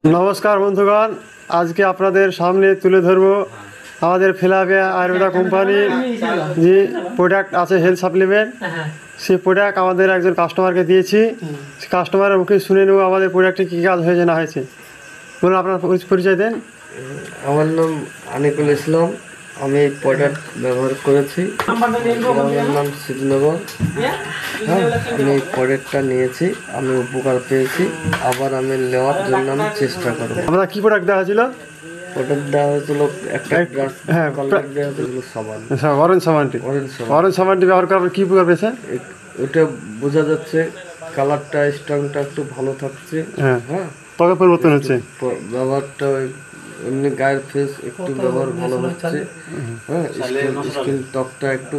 নমস্কার বন্ধুগণ, আজকে আপনাদের সামনে তুলে ধরব আমাদের ফিলাভিয়া আয়ুর্বেদা কোম্পানির যে প্রোডাক্ট আছে হেলথ সাপ্লিমেন্ট। সেই প্রোডাক্ট আমাদের একজন কাস্টমারকে দিয়েছি। কাস্টমারের মুখে শুনে নেব আমাদের প্রোডাক্টে কী কাজ হয়েছে না হয়েছে। বলুন, আপনার পরিচয় দেন। আমার নাম আনিকুল ইসলাম। আমি এই প্রোডাক্ট ব্যবহার করেছি। আমার নাম শ্রীনগর। হ্যাঁ, আমি এই প্রোডাক্টটা নিয়েছি, আমি উপকার পেয়েছি। আবার আমি নেওয়ার জন্য আমি চেষ্টা করব। আপনার কী প্রোডাক্ট দেওয়া হয়েছিল? প্রোডাক্ট দেওয়া হয়েছিল একটা গ্লাস, হ্যাঁ, কালার দেওয়া হয়েছিল সাবান, অরেঞ্জ সাবানটি। অরেঞ্জ সাবানটি ব্যবহার করার কী উপকার পেয়েছে? ওটা বোঝা যাচ্ছে কালারটা, স্ট্রংটা একটু ভালো থাকছে। হ্যাঁ, হ্যাঁ, ত্বকে পরিবর্তন হচ্ছে। ব্যবহারটা এমনি গায়ের ফেস একটু ব্যবহার ভালো হচ্ছে। হ্যাঁ, স্কিন ত্বকটা একটু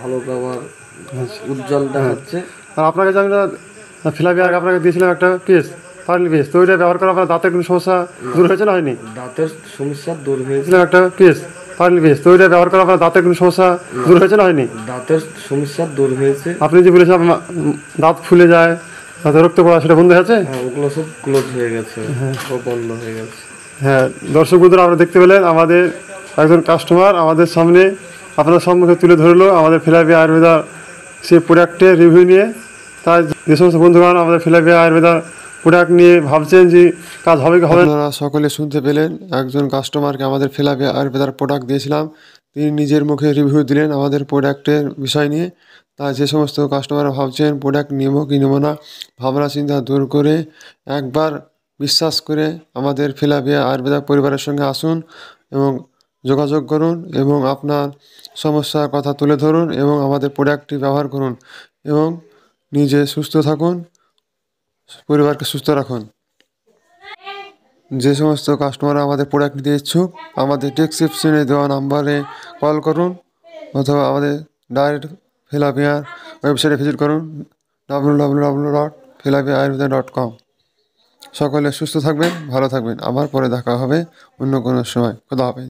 ভালো ব্যবহার, উজ্জ্বল দেখাচ্ছে। আর আপনার কাছে আমি ফিলাভিয়া আপনাকে দিয়েছিলাম একটা পেস্ট, পার্লি পেস্ট। তো ওইটা ব্যবহার করা আপনার দাঁতের কোনো সমস্যা দূর হয়েছে না হয়নি? দাঁতের সমস্যা দূর হয়েছে। একটা পেস্ট, পার্লি পেস্ট। তো ওইটা ব্যবহার করা আপনার দাঁতের কোনো সমস্যা দূর হয়েছে না হয়নি? দাঁতের সমস্যা দূর হয়েছে। আপনি যে বলেছেন আপনার দাঁত ফুলে যায়, দাঁতে রক্ত পড়া, সেটা বন্ধ হয়েছে? হ্যাঁ, ওগুলো সব ক্লোজ হয়ে গেছে, সব বন্ধ হয়ে গেছে। হ্যাঁ, দর্শক বন্ধুরা, আপনারা দেখতে পেলেন আমাদের একজন কাস্টমার আমাদের সামনে আপনার সম্মুখে তুলে ধরলো আমাদের ফিলাভিয়া আয়ুর্বেদা সেই প্রোডাক্টের রিভিউ নিয়ে। তাই যে সমস্ত বন্ধুগণ আমাদের ফিলাভিয়া আয়ুর্বেদার প্রোডাক্ট নিয়ে ভাবছেন যে কাজ হবে কি হবে, আপনারা সকলে শুনতে পেলেন। একজন কাস্টমারকে আমাদের ফিলাভিয়া আয়ুর্বেদার প্রোডাক্ট দিয়েছিলাম, তিনি নিজের মুখে রিভিউ দিলেন আমাদের প্রোডাক্টের বিষয় নিয়ে। তাই যে সমস্ত কাস্টমাররা ভাবছেন প্রোডাক্ট নেব কি নেব না, ভাবনা চিন্তা দূর করে একবার বিশ্বাস করে আমাদের ফিলাভিয়া আয়ুর্বেদা পরিবারের সঙ্গে আসুন এবং যোগাযোগ করুন এবং আপনার সমস্যার কথা তুলে ধরুন এবং আমাদের প্রোডাক্টটি ব্যবহার করুন এবং নিজে সুস্থ থাকুন, পরিবারকে সুস্থ রাখুন। যে সমস্ত কাস্টমাররা আমাদের প্রোডাক্ট নিতে ইচ্ছুক, আমাদের ডেসক্রিপশনে দেওয়া নাম্বারে কল করুন অথবা আমাদের ডাইরেক্ট ফিলাভিয়ার ওয়েবসাইটে ভিজিট করুন www.filaviaayurveda.com। সকলে সুস্থ থাকবেন, ভালো থাকবেন। আবার পরে দেখা হবে অন্য কোনো সময়। খোদা হাফেজ।